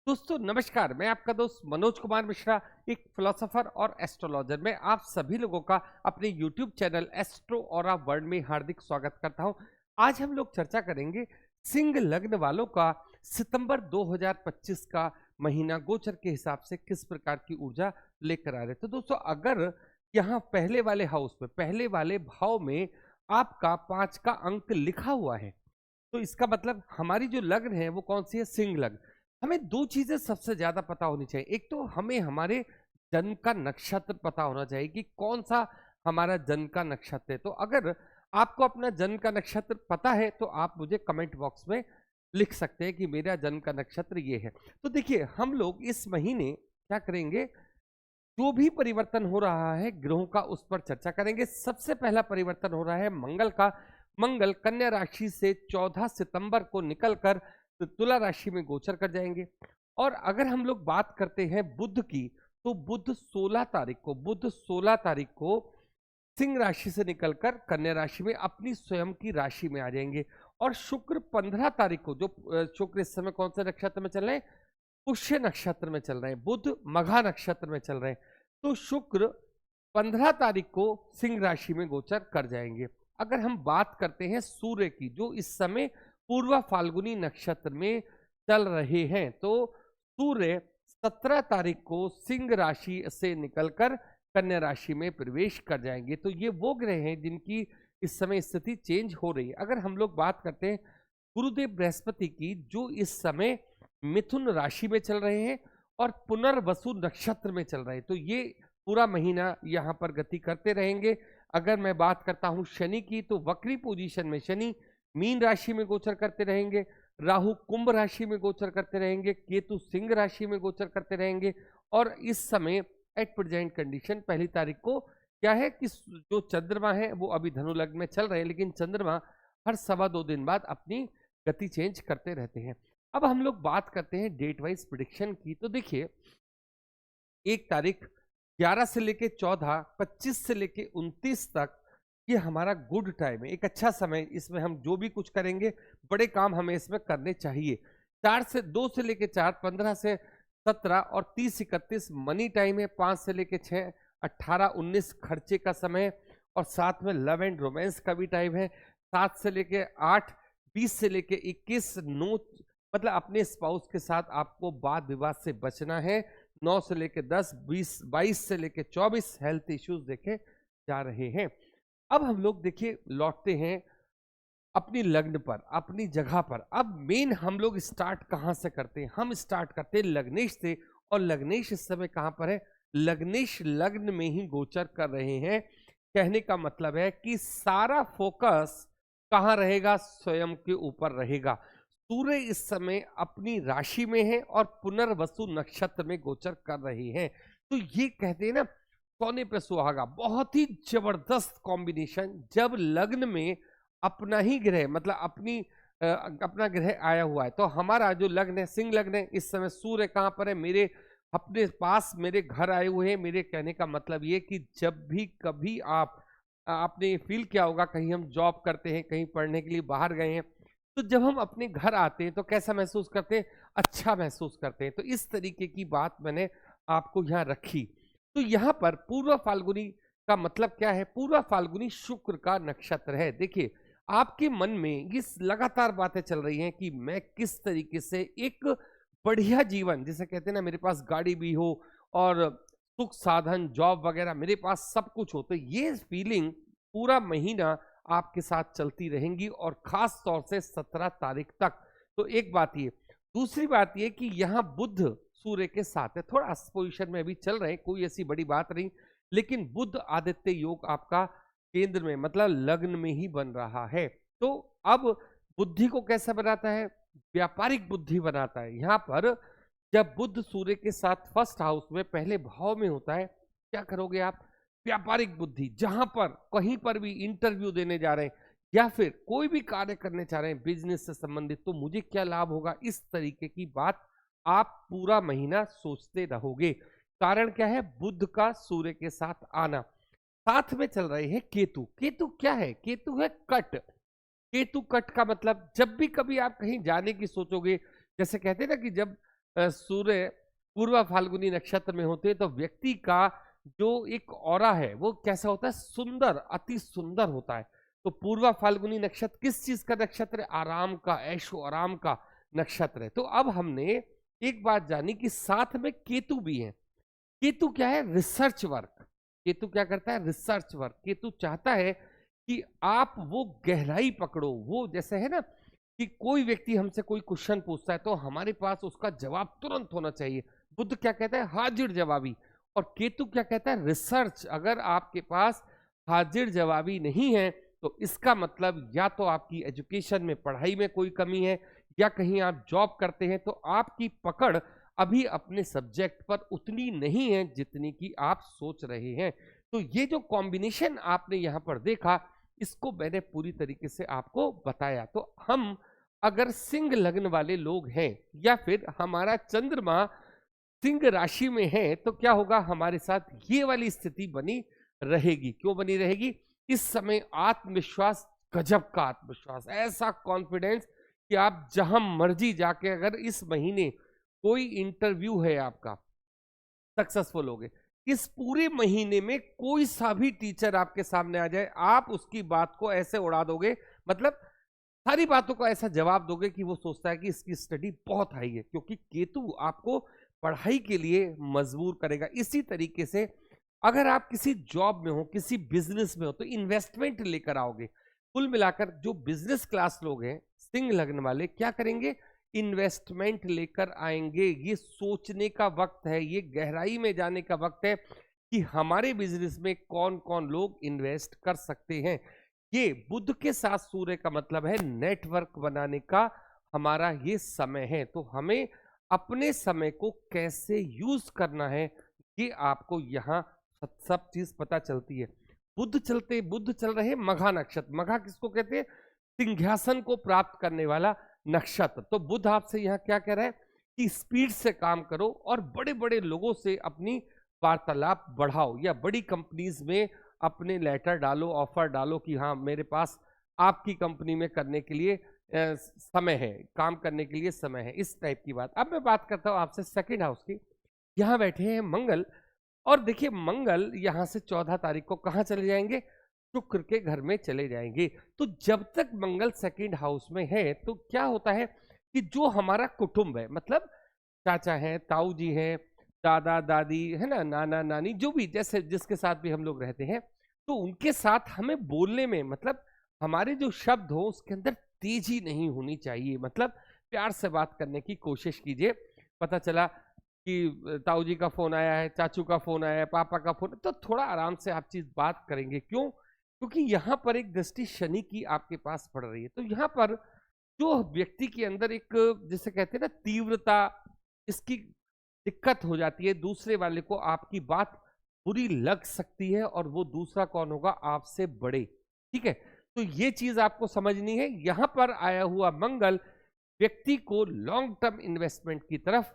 दोस्तों नमस्कार। मैं आपका दोस्त मनोज कुमार मिश्रा, एक फिलोसोफर और एस्ट्रोलॉजर। मैं आप सभी लोगों का अपने YouTube channel astro aura world में हार्दिक स्वागत करता हूं। आज हम लोग चर्चा करेंगे सिंह लग्न वालों का सितंबर 2025 का महीना गोचर के हिसाब से किस प्रकार की ऊर्जा लेकर आ रहे। तो दोस्तों, अगर यहाँ पहले वाले हाउस में, पहले वाले भाव में आपका 5 का अंक लिखा हुआ है, तो इसका मतलब हमारी जो लग्न है वो कौन सी है? सिंह लग्न। हमें दो चीजें सबसे ज्यादा पता होनी चाहिए। एक तो हमें हमारे जन्म का नक्षत्र पता होना चाहिए कि कौन सा हमारा जन्म का नक्षत्र है। तो अगर आपको अपना जन्म का नक्षत्र पता है तो आप मुझे कमेंट बॉक्स में लिख सकते हैं कि मेरा जन्म का नक्षत्र ये है। तो देखिए, हम लोग इस महीने क्या करेंगे, जो भी परिवर्तन हो रहा है ग्रहों का उस पर चर्चा करेंगे। सबसे पहला परिवर्तन हो रहा है मंगल का। मंगल कन्या राशि से 14 सितंबर को निकलकर तुला राशि में गोचर कर जाएंगे। और अगर हम लोग बात करते हैं बुध की, तो बुध 16 तारीख को सिंह राशि से निकलकर कन्या राशि में अपनी स्वयं की राशि में आ जाएंगे। और शुक्र 15 तारीख को, जो शुक्र इस समय कौन से नक्षत्र में चल रहे हैं? पुष्य नक्षत्र में चल रहे हैं। बुध मघा नक्षत्र में चल रहे हैं। तो शुक्र 15 तारीख को सिंह राशि में गोचर कर जाएंगे। अगर हम बात करते हैं सूर्य की, जो इस समय पूर्वा फाल्गुनी नक्षत्र में चल रहे हैं, तो सूर्य 17 तारीख को सिंह राशि से निकलकर कन्या राशि में प्रवेश कर जाएंगे। तो ये वो ग्रह हैं जिनकी इस समय स्थिति चेंज हो रही है। अगर हम लोग बात करते हैं गुरुदेव बृहस्पति की, जो इस समय मिथुन राशि में चल रहे हैं और पुनर्वसु नक्षत्र में चल रहे हैं, तो ये पूरा महीना यहाँ पर गति करते रहेंगे। अगर मैं बात करता हूँ शनि की, तो वक्री पोजीशन में शनि मीन राशि में गोचर करते रहेंगे, राहु कुंभ राशि में गोचर करते रहेंगे, केतु सिंह राशि में गोचर करते रहेंगे। और इस समय एट प्रेजेंट कंडीशन पहली तारीख को क्या है कि जो चंद्रमा है वो अभी धनु लग्न में चल रहे हैं, लेकिन चंद्रमा हर 2.25 दिन बाद अपनी गति चेंज करते रहते हैं। अब हम लोग बात करते हैं डेट वाइज प्रिडिक्शन की। तो देखिए, 1 तारीख, 11 से लेके 14, 25 से लेके 29 तक ये हमारा गुड टाइम है, एक अच्छा समय। इसमें हम जो भी कुछ करेंगे, बड़े काम हमें इसमें करने चाहिए। 2 से लेके 4, 15 से 17 और 30, 31 मनी टाइम है। 5 से लेके 6, 18, 19 खर्चे का समय। और साथ में लव एंड रोमांस का भी टाइम है। 7 से लेके 8, 20 से लेके 21 नो, मतलब अपने स्पाउस के साथ आपको वाद विवाद से बचना है। 9 से लेके 10, 20, 22 से लेके 24 हेल्थ इश्यूज देखे जा रहे हैं। अब हम लोग देखिए लौटते हैं अपनी लग्न पर, अपनी जगह पर। अब मेन हम लोग स्टार्ट कहां से करते हैं? हम स्टार्ट करते हैं लग्नेश से। और लग्नेश इस समय कहां पर है? लग्नेश लग्न में ही गोचर कर रहे हैं। कहने का मतलब है कि सारा फोकस कहां रहेगा? स्वयं के ऊपर रहेगा। सूर्य इस समय अपनी राशि में है और पुनर्वसु नक्षत्र में गोचर कर रहे हैं। तो ये कहते हैं ना, सोने पे सुहागा, बहुत ही जबरदस्त कॉम्बिनेशन। जब लग्न में अपना ही ग्रह, मतलब अपना ग्रह आया हुआ है, तो हमारा जो लग्न है सिंह लग्न है, इस समय सूर्य कहां पर है? मेरे अपने पास, मेरे घर आए हुए हैं। मेरे कहने का मतलब ये कि जब भी कभी आपने फील किया होगा, कहीं हम जॉब करते हैं, कहीं पढ़ने के लिए बाहर गए हैं, तो जब हम अपने घर आते हैं तो कैसा महसूस करते हैं? अच्छा महसूस करते हैं। तो इस तरीके की बात मैंने आपको यहाँ रखी। तो यहाँ पर पूर्व फाल्गुनी का मतलब क्या है? पूर्व फाल्गुनी शुक्र का नक्षत्र है। देखिए, आपके मन में ये लगातार बातें चल रही हैं कि मैं किस तरीके से एक बढ़िया जीवन, जिसे कहते हैं ना, मेरे पास गाड़ी भी हो और सुख साधन, जॉब वगैरह, मेरे पास सब कुछ हो। तो ये फीलिंग पूरा महीना आपके साथ चलती रहेंगी, और खास तौर से 17 तारीख तक। तो एक बात ये। दूसरी बात ये कि यहाँ बुध सूर्य के साथ है, थोड़ा अस्त पोजीशन में अभी चल रहे हैं, कोई ऐसी बड़ी बात नहीं। लेकिन बुध आदित्य योग आपका केंद्र में, मतलब लग्न में ही बन रहा है। तो अब बुद्धि को कैसा बनाता है? व्यापारिक बुद्धि बनाता है। यहाँ पर जब बुध सूर्य के साथ फर्स्ट हाउस में, पहले भाव में होता है, क्या करोगे आप? व्यापारिक बुद्धि। जहां पर कहीं पर भी इंटरव्यू देने जा रहे हैं या फिर कोई भी कार्य करने चाह रहे हैं बिजनेस से संबंधित, तो मुझे क्या लाभ होगा, इस तरीके की बात आप पूरा महीना सोचते रहोगे। कारण क्या है? बुध का सूर्य के साथ आना। साथ में चल रहे हैं केतु। केतु क्या है? केतु है कट। केतु कट का मतलब, जब भी कभी आप कहीं जाने की सोचोगे, जैसे कहते हैं ना कि जब सूर्य पूर्वा फाल्गुनी नक्षत्र में होते हैं तो व्यक्ति का जो एक ऑरा है वो कैसा होता है, सुंदर, अति सुंदर होता है। तो पूर्वा फाल्गुनी नक्षत्र किस चीज का नक्षत्र है? आराम का, ऐशो आराम का नक्षत्र है। तो अब हमने एक बात जानी कि साथ में केतु भी है। केतु क्या है? Research work. केतु क्या करता है? Research work. केतु चाहता है कि आप वो गहराई पकड़ो, वो जैसे है ना कि कोई व्यक्ति हमसे कोई क्वेश्चन पूछता है तो हमारे पास उसका जवाब तुरंत होना चाहिए। बुध क्या कहता है? हाजिर जवाबी। और केतु क्या कहता है? रिसर्च। अगर आपके पास हाजिर जवाबी नहीं है तो इसका मतलब या तो आपकी एजुकेशन में, पढ़ाई में कोई कमी है, या कहीं आप जॉब करते हैं तो आपकी पकड़ अभी अपने सब्जेक्ट पर उतनी नहीं है जितनी कि आप सोच रहे हैं। तो ये जो कॉम्बिनेशन आपने यहाँ पर देखा, इसको मैंने पूरी तरीके से आपको बताया। तो हम अगर सिंह लग्न वाले लोग हैं या फिर हमारा चंद्रमा सिंह राशि में है तो क्या होगा? हमारे साथ ये वाली स्थिति बनी रहेगी। क्यों बनी रहेगी? इस समय आत्मविश्वास, गजब का आत्मविश्वास, ऐसा कॉन्फिडेंस कि आप जहां मर्जी जाके, अगर इस महीने कोई इंटरव्यू है आपका, सक्सेसफुल हो गए। इस पूरे महीने में कोई सा भी टीचर आपके सामने आ जाए, आप उसकी बात को ऐसे उड़ा दोगे, मतलब सारी बातों को ऐसा जवाब दोगे कि वो सोचता है कि इसकी स्टडी बहुत हाई है, क्योंकि केतु आपको पढ़ाई के लिए मजबूर करेगा। इसी तरीके से अगर आप किसी जॉब में हो, किसी बिजनेस में हो, तो इन्वेस्टमेंट लेकर आओगे। कुल मिलाकर जो बिजनेस क्लास लोग हैं सिंह लग्न वाले, क्या करेंगे? इन्वेस्टमेंट लेकर आएंगे। ये सोचने का वक्त है, ये गहराई में जाने का वक्त है कि हमारे बिजनेस में कौन कौन लोग इन्वेस्ट कर सकते हैं। ये बुध के साथ सूर्य का मतलब है नेटवर्क बनाने का हमारा ये समय है। तो हमें अपने समय को कैसे यूज करना है, ये आपको यहाँ सब चीज पता चलती है। बुध चल रहे मघा नक्षत्र। मघा किसको कहते हैं? सिंहासन को प्राप्त करने वाला नक्षत्र। तो बुध आपसे यहाँ क्या कह रहा है कि स्पीड से काम करो और बड़े बड़े लोगों से अपनी वार्तालाप बढ़ाओ, या बड़ी कंपनीज में अपने लेटर डालो, ऑफर डालो कि हाँ मेरे पास आपकी कंपनी में करने के लिए समय है, काम करने के लिए समय है, इस टाइप की बात। अब मैं बात करता हूँ आपसे सेकंड हाउस की। यहाँ बैठे हैं मंगल, और देखिए मंगल यहाँ से 14 तारीख को कहाँ चले जाएंगे? शुक्र के घर में चले जाएंगे। तो जब तक मंगल सेकंड हाउस में है तो क्या होता है कि जो हमारा कुटुंब है, मतलब चाचा हैं, ताऊ जी हैं, दादा दादी है ना, नाना नानी, जो भी जैसे जिसके साथ भी हम लोग रहते हैं, तो उनके साथ हमें बोलने में, मतलब हमारे जो शब्द हो उसके अंदर तेजी नहीं होनी चाहिए। मतलब प्यार से बात करने की कोशिश कीजिए। पता चला कि ताऊ जी का फोन आया है, चाचू का फोन आया है, पापा का फोन, तो थोड़ा आराम से आप चीज बात करेंगे। क्यों? क्योंकि यहाँ पर एक दृष्टि शनि की आपके पास पड़ रही है। तो यहाँ पर जो व्यक्ति के अंदर एक, जिसे कहते हैं ना, तीव्रता, इसकी दिक्कत हो जाती है। दूसरे वाले को आपकी बात बुरी लग सकती है, और वो दूसरा कौन होगा? आपसे बड़े। ठीक है, तो ये चीज आपको समझनी है। यहां पर आया हुआ मंगल व्यक्ति को लॉन्ग टर्म इन्वेस्टमेंट की तरफ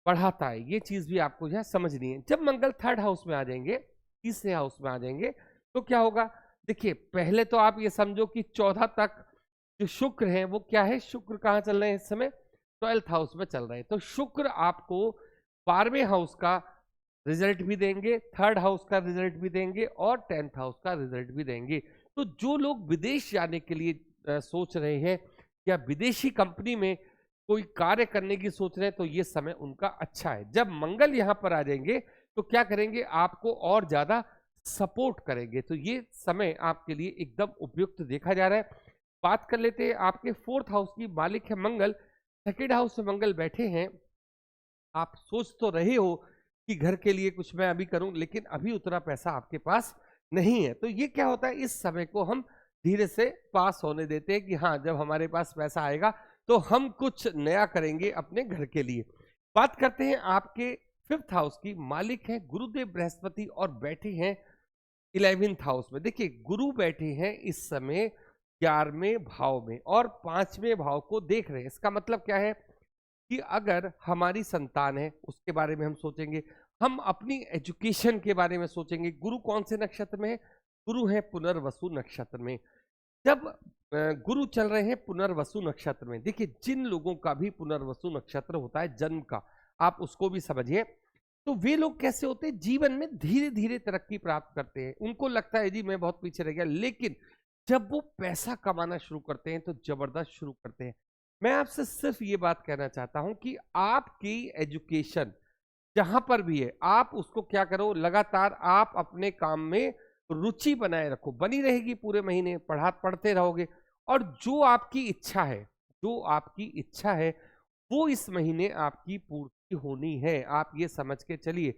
बढ़ाता है। ये चीज भी आपको यहां समझनी है। जब मंगल थर्ड हाउस में आ जाएंगे, तीसरे हाउस में आ जाएंगे, तो क्या होगा? देखिए पहले तो आप ये समझो कि 14 तक जो शुक्र है वो क्या है? शुक्र कहाँ चल रहे हैं इस समय? 12th हाउस में चल रहे हैं। तो शुक्र आपको 12वें हाउस का रिजल्ट भी देंगे, थर्ड हाउस का रिजल्ट भी देंगे, और 10th हाउस का रिजल्ट भी देंगे। तो जो लोग विदेश जाने के लिए सोच रहे हैं, या विदेशी कंपनी में कोई कार्य करने की सोच रहे हैं, तो ये समय उनका अच्छा है। जब मंगल यहाँ पर आ जाएंगे तो क्या करेंगे? आपको और ज्यादा सपोर्ट करेंगे। तो ये समय आपके लिए एकदम उपयुक्त देखा जा रहा है। बात कर लेते हैं आपके 4th हाउस की। मालिक है मंगल, सेकेंड हाउस में मंगल बैठे हैं। आप सोच तो रहे हो कि घर के लिए कुछ मैं अभी करूं, लेकिन अभी उतना पैसा आपके पास नहीं है। तो ये क्या होता है? इस समय को हम धीरे से पास होने देते हैं कि हाँ जब हमारे पास पैसा आएगा तो हम कुछ नया करेंगे अपने घर के लिए। बात करते हैं आपके 5th हाउस की। मालिक है गुरुदेव बृहस्पति, और बैठे हैं 11th हाउस में। देखिए गुरु बैठे हैं इस समय 11वें भाव में, और 5वें भाव को देख रहे हैं। इसका मतलब क्या है कि अगर हमारी संतान है उसके बारे में हम सोचेंगे, हम अपनी एजुकेशन के बारे में सोचेंगे। गुरु कौन से नक्षत्र में है? गुरु है पुनर्वसु नक्षत्र में। जब गुरु चल रहे हैं पुनर्वसु नक्षत्र में, देखिए जिन लोगों का भी पुनर्वसु नक्षत्र होता है जन्म का, आप उसको भी समझिए। तो वे लोग कैसे होते हैं, जीवन में धीरे धीरे तरक्की प्राप्त करते हैं। उनको लगता है जी मैं बहुत पीछे रह गया, लेकिन जब वो पैसा कमाना शुरू करते हैं तो जबरदस्त शुरू करते हैं। मैं आपसे सिर्फ ये बात कहना चाहता हूं कि आपकी एजुकेशन जहां पर भी है, आप उसको क्या करो, लगातार आप अपने काम में रुचि बनाए रखो, बनी रहेगी। पूरे महीने पढ़ते रहोगे, और जो आपकी इच्छा है, जो आपकी इच्छा है वो इस महीने आपकी पूर्ति होनी है। आप ये समझ के चलिए,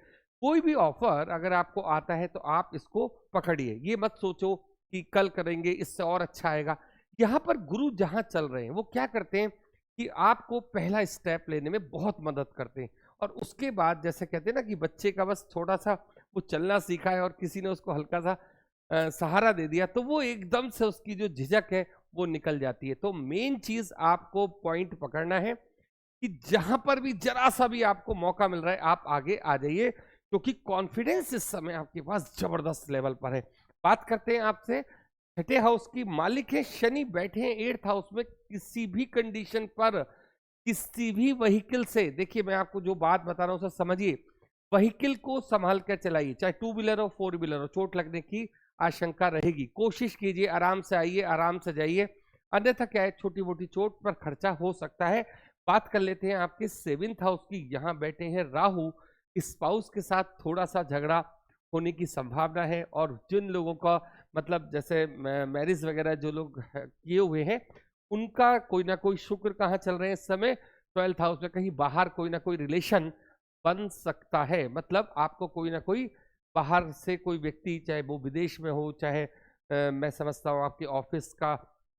कोई भी ऑफर अगर आपको आता है तो आप इसको पकड़िए। ये मत सोचो कि कल करेंगे इससे और अच्छा आएगा। यहाँ पर गुरु जहां चल रहे हैं वो क्या करते हैं कि आपको पहला स्टेप लेने में बहुत मदद करते हैं। और उसके बाद जैसे कहते हैं ना कि बच्चे का बस थोड़ा सा वो चलना सीखा है और किसी ने उसको हल्का सा सहारा दे दिया, तो वो एकदम से उसकी जो झिझक है वो निकल जाती है। तो मेन चीज आपको पॉइंट पकड़ना है कि जहां पर भी जरा सा भी आपको मौका मिल रहा है आप आगे आ जाइए, क्योंकि कॉन्फिडेंस इस समय आपके पास जबरदस्त लेवल पर है। बात करते हैं आपसे छठे हाउस की। मालिक है शनि, बैठे हैं 8th हाउस में। किसी भी कंडीशन पर किसी भी व्हीकल से, देखिए मैं आपको जो बात बता रहा हूं उसे समझिए, व्हीकल को संभाल कर चलाइए, चाहे 2 व्हीलर हो 4 व्हीलर हो, चोट लगने की आशंका रहेगी। कोशिश कीजिए आराम से आइए, आराम से जाइए, अन्यथा क्या है छोटी मोटी चोट पर खर्चा हो सकता है। बात कर लेते हैं आपके 7th हाउस की। यहाँ बैठे हैं राहु, स्पाउस के साथ थोड़ा सा झगड़ा होने की संभावना है। और जिन लोगों का मतलब जैसे मैरिज वगैरह जो लोग किए हुए हैं, उनका कोई ना कोई शुक्र कहाँ चल रहे हैं इस समय, 12th हाउस में। कहीं बाहर कोई ना कोई रिलेशन बन सकता है, मतलब आपको कोई ना कोई बाहर से कोई व्यक्ति, चाहे वो विदेश में हो, चाहे मैं समझता हूँ आपके ऑफिस का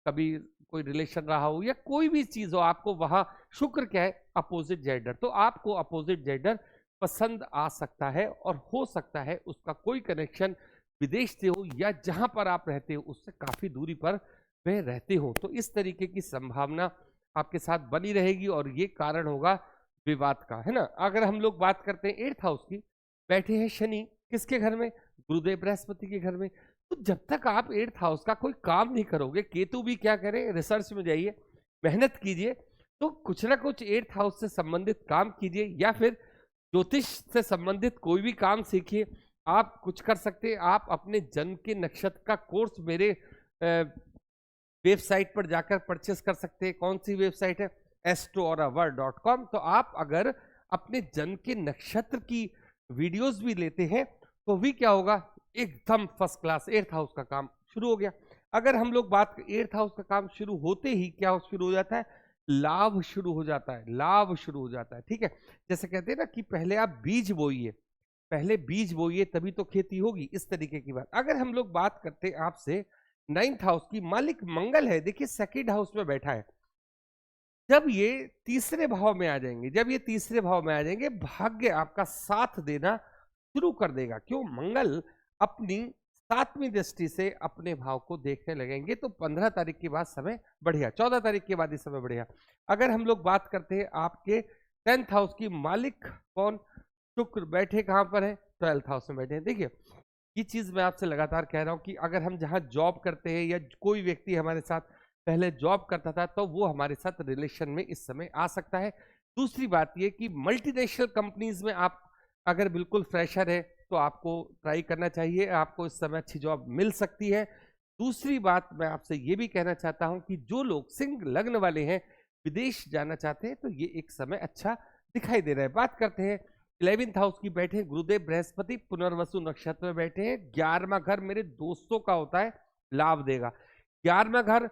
कभी कोई रिलेशन रहा हो, या कोई भी चीज हो, आपको वहां शुक्र क्या है, अपोजिट जेंडर, तो आपको अपोजिट जेंडर पसंद आ सकता है। और हो सकता है उसका कोई कनेक्शन विदेश से हो, या जहां पर आप रहते हो उससे काफी दूरी पर वह रहते हो। तो इस तरीके की संभावना आपके साथ बनी रहेगी, और ये कारण होगा विवाद का, है ना। अगर हम लोग बात करते हैं 8th हाउस की, बैठे हैं शनि, किसके घर में, गुरुदेव बृहस्पति के घर में। तो जब तक आप 8th हाउस का कोई काम नहीं करोगे, केतु भी क्या करें, रिसर्च में जाइए, मेहनत कीजिए, तो कुछ ना कुछ 8th हाउस से संबंधित काम कीजिए, या फिर ज्योतिष से संबंधित कोई भी काम सीखिए। आप कुछ कर सकते हैं, आप अपने जन्म के नक्षत्र का कोर्स मेरे वेबसाइट पर जाकर परचेस कर सकते हैं। कौन सी वेबसाइट है, astroauraworld.com। तो आप अगर अपने जन्म के नक्षत्र की वीडियोस भी लेते हैं तो भी क्या होगा, एकदम फर्स्ट क्लास 8th हाउस का काम शुरू हो गया। अगर हम लोग बात 8th हाउस का काम शुरू होते ही क्या शुरू हो जाता है, लाभ शुरू हो जाता है, लाभ शुरू हो जाता है। ठीक है, जैसे कहते हैं ना कि पहले आप बीज बोइए, पहले बीज बोइए तभी तो खेती होगी, इस तरीके की बात। अगर हम लोग बात करते हैं आपसे 9th हाउस की, मालिक मंगल है, देखिए 2nd हाउस में बैठा है। जब ये तीसरे भाव में आ जाएंगे, जब ये तीसरे भाव में आ जाएंगे, भाग्य आपका साथ देना शुरू कर देगा। क्यों, मंगल अपनी 7वीं दृष्टि से अपने भाव को देखने लगेंगे। तो 15 तारीख के बाद समय बढ़िया, 14 तारीख के बाद ही समय बढ़िया। अगर हम लोग बात करते हैं आपके 10th हाउस की, मालिक कौन, शुक्र, बैठे कहां पर है, 12th हाउस में बैठे हैं। देखिए ये चीज मैं आपसे लगातार कह रहा हूं कि अगर हम जहां जॉब करते हैं, या कोई व्यक्ति हमारे साथ पहले जॉब करता था, तो वो हमारे साथ रिलेशन में इस समय आ सकता है। दूसरी बात ये कि मल्टीनेशनल कंपनीज में आप अगर बिल्कुल फ्रेशर है तो आपको ट्राई करना चाहिए, आपको इस समय अच्छी जॉब मिल सकती है। दूसरी बात मैं आपसे ये भी कहना चाहता हूं कि जो लोग सिंह लग्न वाले हैं, विदेश जाना चाहते हैं, तो ये एक समय अच्छा दिखाई दे रहा है। बात करते हैं 11th हाउस की, बैठे हैं गुरुदेव बृहस्पति, पुनर्वसु नक्षत्र में बैठे हैं। 11वां घर मेरे दोस्तों का होता है, लाभ देगा। 11वां घर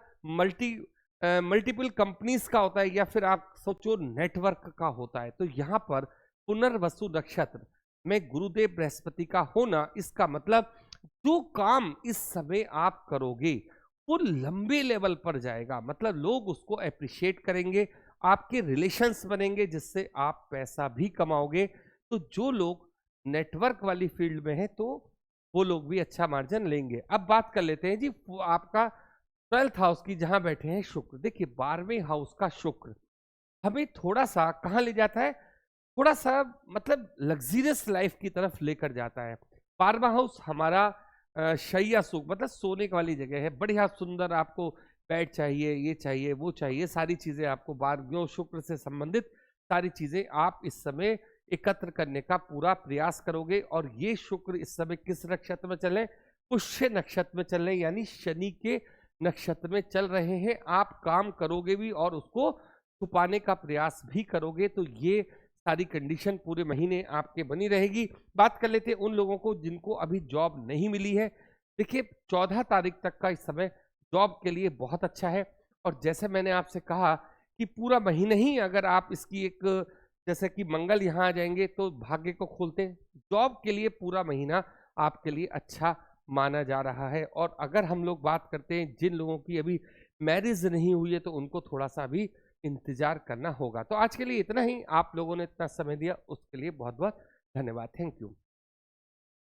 मल्टीपल कंपनीज का होता है, या फिर आप सोचो नेटवर्क का होता है। तो यहाँ पर पुनर्वसु नक्षत्र में गुरुदेव बृहस्पति का होना, इसका मतलब जो काम इस समय आप करोगे वो लंबे लेवल पर जाएगा, मतलब लोग उसको अप्रिशिएट करेंगे, आपके रिलेशंस बनेंगे जिससे आप पैसा भी कमाओगे। तो जो लोग नेटवर्क वाली फील्ड में है तो वो लोग भी अच्छा मार्जिन लेंगे। अब बात कर लेते हैं जी आपका 12th हाउस की, जहां बैठे हैं शुक्र। देखिए 12वें हाउस का शुक्र हमें थोड़ा सा कहां ले जाता है, थोड़ा सा मतलब लग्जरियस लाइफ की तरफ लेकर जाता है। 12वां हाउस हमारा शैया सुख, मतलब सोने वाली जगह है, बढ़िया सुंदर, आपको बेड चाहिए, ये चाहिए, वो चाहिए, सारी चीजें आपको 12वें शुक्र से संबंधित सारी चीजें आप इस समय एकत्र करने का पूरा प्रयास करोगे। और ये शुक्र इस समय किस नक्षत्र में चल रहे हैं? पुष्य नक्षत्र में चल रहे हैं, यानी शनि के नक्षत्र में चल रहे हैं। आप काम करोगे भी और उसको छुपाने का प्रयास भी करोगे, तो ये सारी कंडीशन पूरे महीने आपके बनी रहेगी। बात कर लेते हैं उन लोगों को जिनको अभी जॉब नहीं मिली है। देखिए 14 तारीख तक का इस समय जॉब के लिए बहुत अच्छा है। और जैसे मैंने आपसे कहा कि पूरा महीना ही अगर आप इसकी एक, जैसे कि मंगल यहाँ आ जाएंगे तो भाग्य को खोलते हैं, जॉब के लिए पूरा महीना आपके लिए अच्छा माना जा रहा है। और अगर हम लोग बात करते हैं जिन लोगों की अभी मैरिज नहीं हुई है तो उनको थोड़ा सा अभी इंतजार करना होगा। तो आज के लिए इतना ही। आप लोगों ने इतना समय दिया उसके लिए बहुत बहुत धन्यवाद। Thank you.